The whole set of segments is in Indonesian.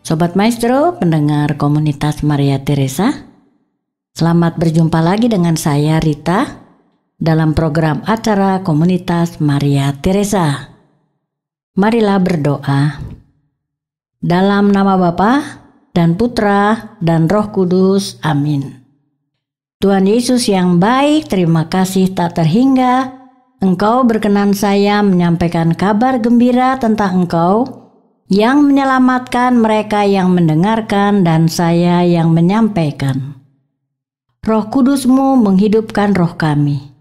Sobat Maestro, pendengar komunitas Maria Teresa, selamat berjumpa lagi dengan saya Rita dalam program acara komunitas Maria Teresa. Marilah berdoa. Dalam nama Bapa dan Putra dan Roh Kudus, amin. Tuhan Yesus yang baik, terima kasih tak terhingga Engkau berkenan saya menyampaikan kabar gembira tentang Engkau yang menyelamatkan mereka yang mendengarkan dan saya yang menyampaikan. Roh Kudus-Mu menghidupkan roh kami,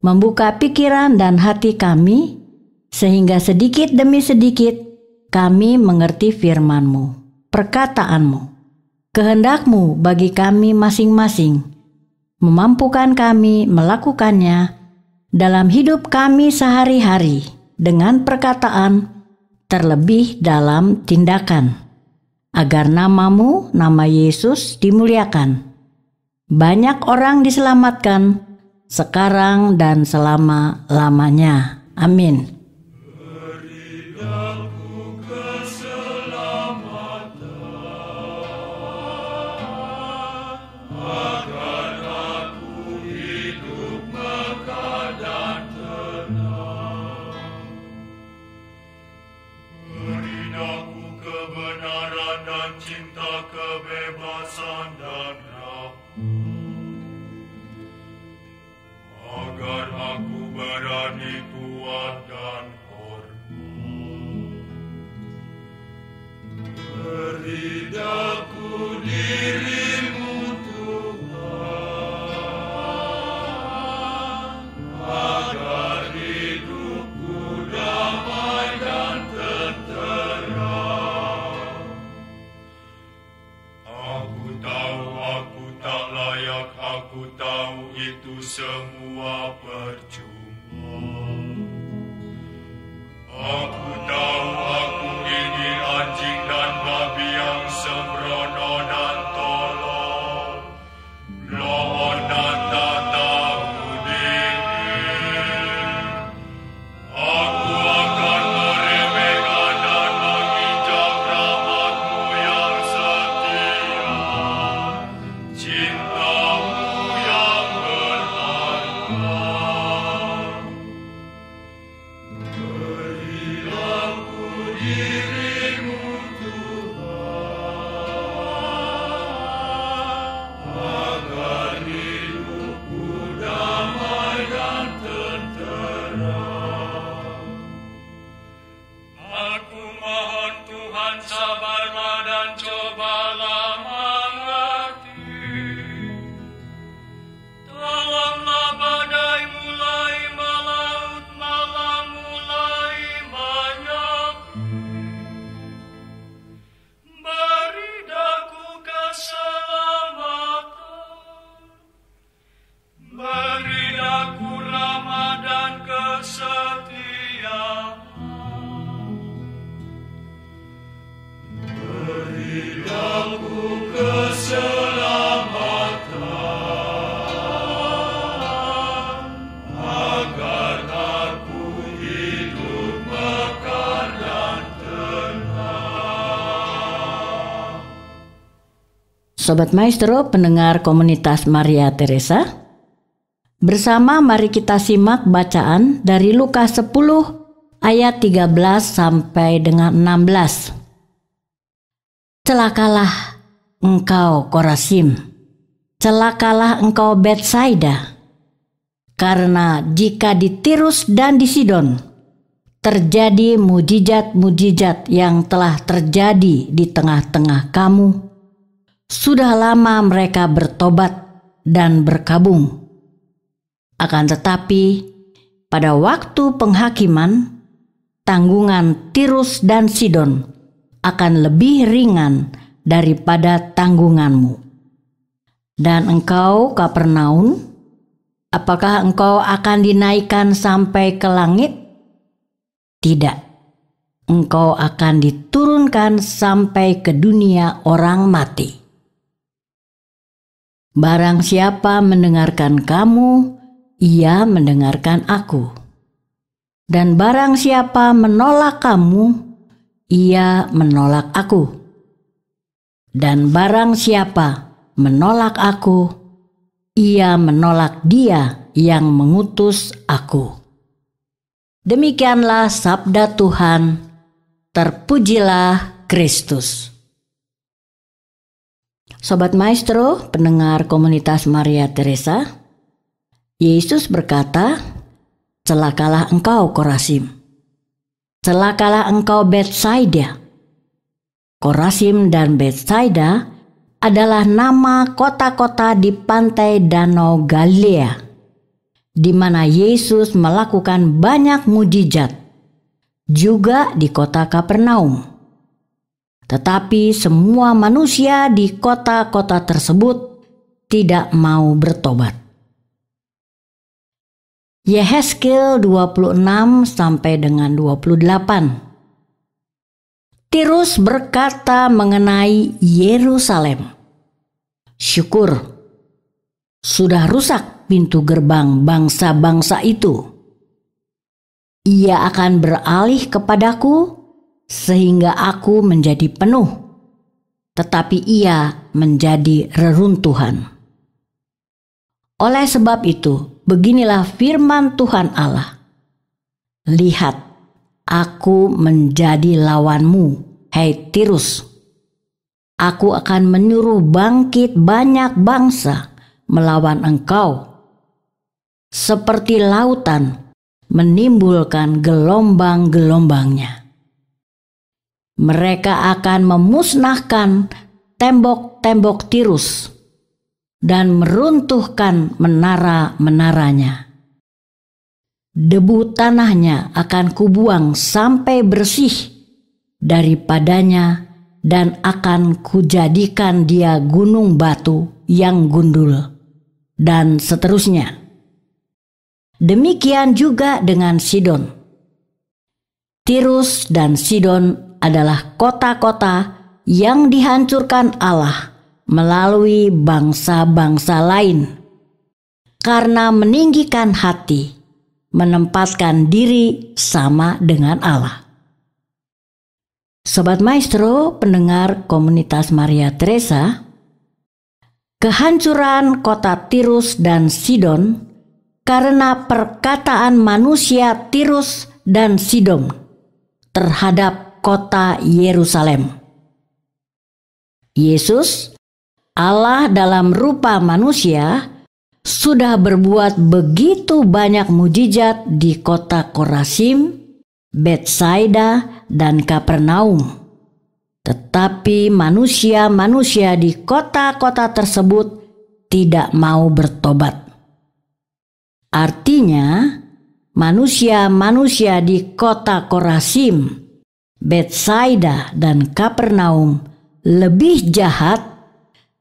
membuka pikiran dan hati kami, sehingga sedikit demi sedikit kami mengerti firman-Mu, perkataan-Mu, kehendak-Mu bagi kami masing-masing, memampukan kami melakukannya dalam hidup kami sehari-hari dengan perkataan, terlebih dalam tindakan, agar nama-Mu, nama Yesus dimuliakan. Banyak orang diselamatkan sekarang dan selama-lamanya. Amin. Kebebasan dan agar aku berani kuat dan hormat. Beri aku diri-Mu Tuhan, agar hidupku damai dan tentera. Aku tahu aku tak layak, aku tahu itu semua percuma. Aku tahu aku ini anjing dan babi yang sembrono dan tolol. Lohon dan tak tahu diri. Aku akan meremehkan dan menginjak rahmat-Mu yang setia, cinta-Mu yang berharga. Beri aku diri-Mu Tuhan, agar hidupku damai dan tentera. Aku mohon Tuhan, sabarlah dan cobalah mengerti. Tolonglah badai mulai melaut, malam mulai menyepi. Beri daku keselamatan, beri daku rahmat dan kesetiaan. Beri daku keselamatan, agar aku hidup mekar dan tenang. Sobat Maestro, pendengar komunitas Maria Teresa, bersama mari kita simak bacaan dari Lukas 10 ayat 13 sampai dengan 16. Celakalah engkau Korazim, celakalah engkau Betsaida, karena jika di Tirus dan di Sidon terjadi mujizat-mujizat yang telah terjadi di tengah-tengah kamu, sudah lama mereka bertobat dan berkabung. Akan tetapi pada waktu penghakiman, tanggungan Tirus dan Sidon akan lebih ringan daripada tanggunganmu. Dan engkau Kapernaum, apakah engkau akan dinaikkan sampai ke langit? Tidak, engkau akan diturunkan sampai ke dunia orang mati. Barang siapa mendengarkan kamu, ia mendengarkan aku. Dan barang siapa menolak kamu, ia menolak aku. Dan barang siapa menolak aku, ia menolak Dia yang mengutus aku. Demikianlah sabda Tuhan. Terpujilah Kristus. Sobat Maestro, pendengar komunitas Maria Teresa, Yesus berkata, "Celakalah engkau Korazim, celakalah engkau Betsaida." Korazim dan Betsaida adalah nama kota-kota di pantai Danau Galilea, di mana Yesus melakukan banyak mujizat, juga di kota Kapernaum. Tetapi semua manusia di kota-kota tersebut tidak mau bertobat. Yehezkiel 26 sampai dengan 28. Tirus berkata mengenai Yerusalem, "Syukur, sudah rusak pintu gerbang bangsa-bangsa itu. Ia akan beralih kepadaku sehingga aku menjadi penuh, tetapi ia menjadi reruntuhan. Oleh sebab itu, beginilah firman Tuhan Allah. Lihat, aku menjadi lawanmu, hai Tirus. Aku akan menyuruh bangkit banyak bangsa melawan engkau. Seperti lautan menimbulkan gelombang-gelombangnya. Mereka akan memusnahkan tembok-tembok Tirus dan meruntuhkan menara-menaranya. Debu tanahnya akan kubuang sampai bersih daripadanya dan akan kujadikan dia gunung batu yang gundul, dan seterusnya. Demikian juga dengan Sidon. Tirus dan Sidon adalah kota-kota yang dihancurkan Allah melalui bangsa-bangsa lain karena meninggikan hati, menempatkan diri sama dengan Allah. Sobat Maestro, pendengar komunitas Maria Teresa, kehancuran kota Tirus dan Sidon karena perkataan manusia Tirus dan Sidon terhadap kota Yerusalem. Yesus, Allah dalam rupa manusia, sudah berbuat begitu banyak mujizat di kota Korazim, Betsaida, dan Kapernaum. Tetapi manusia-manusia di kota-kota tersebut tidak mau bertobat. Artinya, manusia-manusia di kota Korazim, Betsaida, dan Kapernaum lebih jahat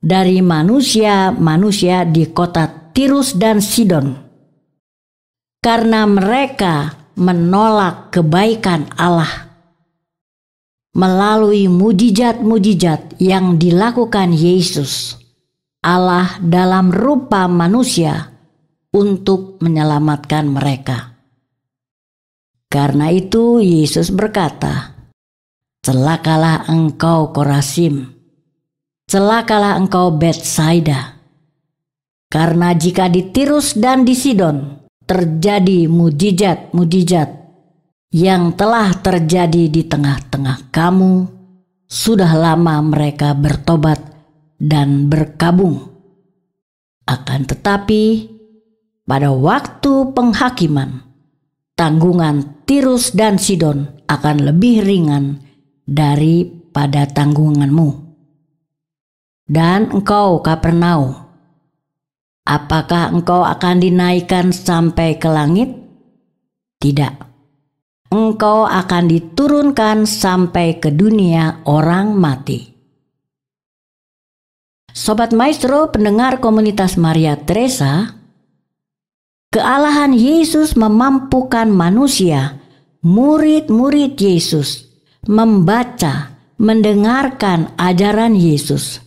dari manusia-manusia di kota Tirus dan Sidon, karena mereka menolak kebaikan Allah melalui mujizat-mujizat yang dilakukan Yesus, Allah dalam rupa manusia, untuk menyelamatkan mereka. Karena itu Yesus berkata, "Celakalah engkau Korazim, celakalah engkau Betsaida. Karena jika di Tirus dan di Sidon terjadi mujizat-mujizat yang telah terjadi di tengah-tengah kamu, sudah lama mereka bertobat dan berkabung. Akan tetapi, pada waktu penghakiman, tanggungan Tirus dan Sidon akan lebih ringan daripada tanggunganmu. Dan engkau Kapernaum, apakah engkau akan dinaikkan sampai ke langit? Tidak. Engkau akan diturunkan sampai ke dunia orang mati." Sobat Maestro, pendengar komunitas Maria Teresa, kealahan Yesus memampukan manusia, murid-murid Yesus, membaca, mendengarkan ajaran Yesus,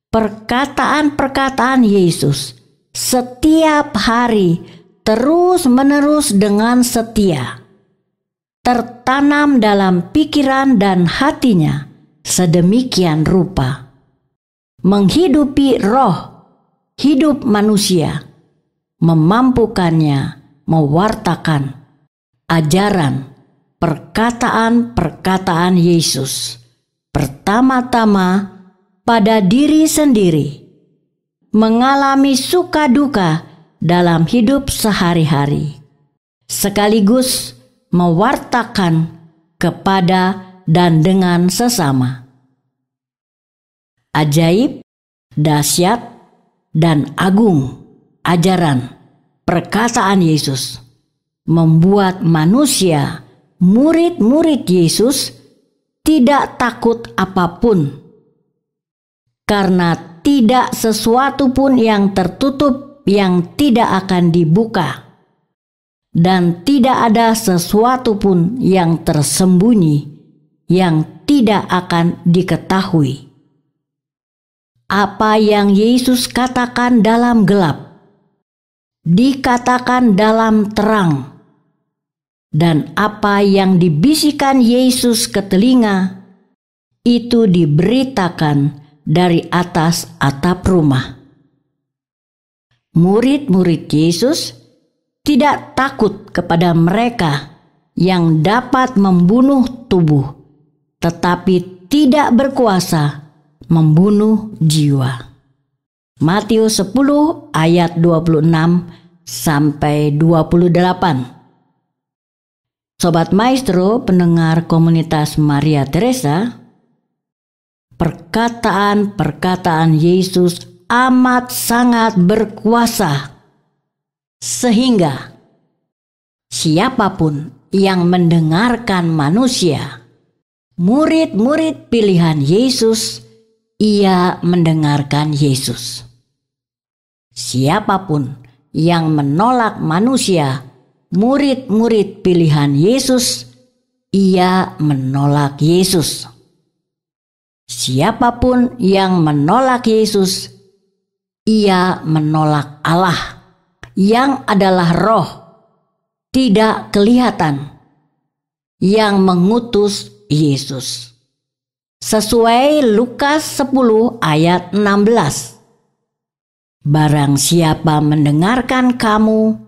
perkataan-perkataan Yesus setiap hari terus-menerus dengan setia, tertanam dalam pikiran dan hatinya sedemikian rupa menghidupi roh hidup manusia, memampukannya mewartakan ajaran perkataan-perkataan Yesus pertama-tama pada diri sendiri, mengalami suka duka dalam hidup sehari-hari, sekaligus mewartakan kepada dan dengan sesama. Ajaib, dahsyat, dan agung ajaran perkataan Yesus membuat manusia, murid-murid Yesus, tidak takut apapun, karena tidak sesuatu pun yang tertutup yang tidak akan dibuka, dan tidak ada sesuatu pun yang tersembunyi yang tidak akan diketahui. Apa yang Yesus katakan dalam gelap, dikatakan dalam terang, dan apa yang dibisikkan Yesus ke telinga, itu diberitakan dari atas atap rumah. Murid-murid Yesus tidak takut kepada mereka yang dapat membunuh tubuh, tetapi tidak berkuasa membunuh jiwa. Matius 10 ayat 26 sampai 28. Sobat Maestro, pendengar komunitas Maria Teresa, perkataan-perkataan Yesus amat sangat berkuasa, sehingga siapapun yang mendengarkan manusia, murid-murid pilihan Yesus, ia mendengarkan Yesus. Siapapun yang menolak manusia, murid-murid pilihan Yesus, ia menolak Yesus. Siapapun yang menolak Yesus, ia menolak Allah, yang adalah roh, tidak kelihatan, yang mengutus Yesus. Sesuai Lukas 10 ayat 16. Barang siapa mendengarkan kamu,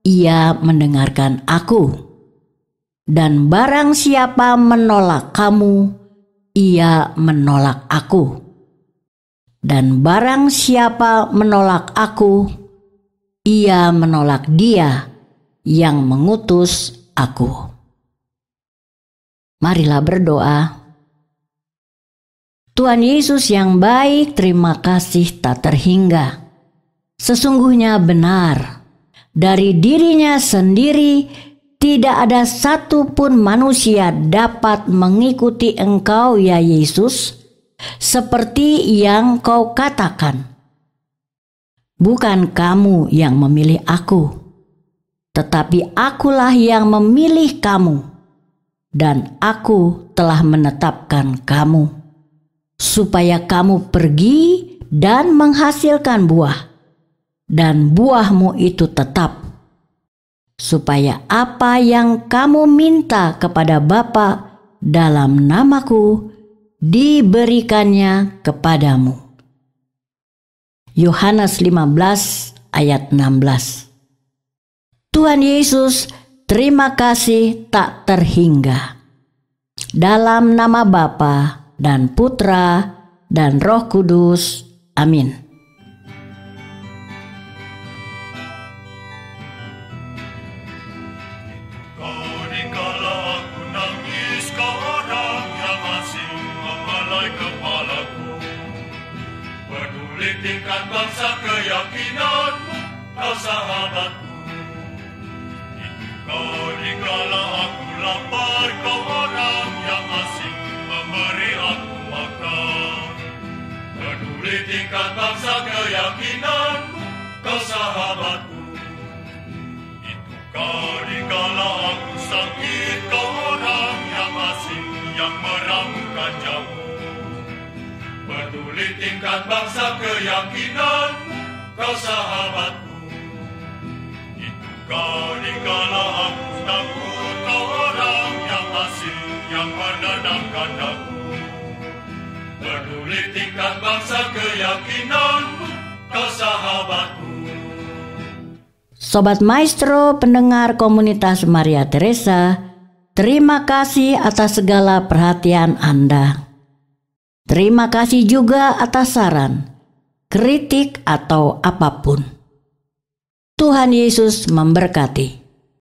ia mendengarkan aku. Dan barang siapa menolak kamu, ia menolak aku. Dan barang siapa menolak aku, ia menolak Dia yang mengutus aku. Marilah berdoa. Tuhan Yesus yang baik, terima kasih tak terhingga. Sesungguhnya benar, dari dirinya sendiri tidak ada satupun manusia dapat mengikuti Engkau, ya Yesus, seperti yang Kau katakan. Bukan kamu yang memilih aku, tetapi akulah yang memilih kamu, dan aku telah menetapkan kamu, supaya kamu pergi dan menghasilkan buah, dan buahmu itu tetap, supaya apa yang kamu minta kepada Bapa dalam namaku diberikannya kepadamu. Yohanes 15 ayat 16. Tuhan Yesus, terima kasih tak terhingga. Dalam nama Bapa dan Putra dan Roh Kudus. Amin. Tingkat bangsa keyakinanmu, kau sahabatku. Itu kau dikala aku lapar, kau orang yang asing memberi aku makan. Peduli tingkat bangsa keyakinanmu, kau sahabatku. Itu kau dikala aku sakit, kau orang yang asing yang meramukan jauh. Peduli tingkat bangsa keyakinanmu, kau sahabatku. Itu kau dikala aku takut, kau orang yang asing yang menenangkan aku. Peduli tingkat bangsa keyakinan, kau sahabatku. Sobat Maestro pendengar komunitas Maria Teresa, terima kasih atas segala perhatian Anda. Terima kasih juga atas saran, kritik atau apapun. Tuhan Yesus memberkati.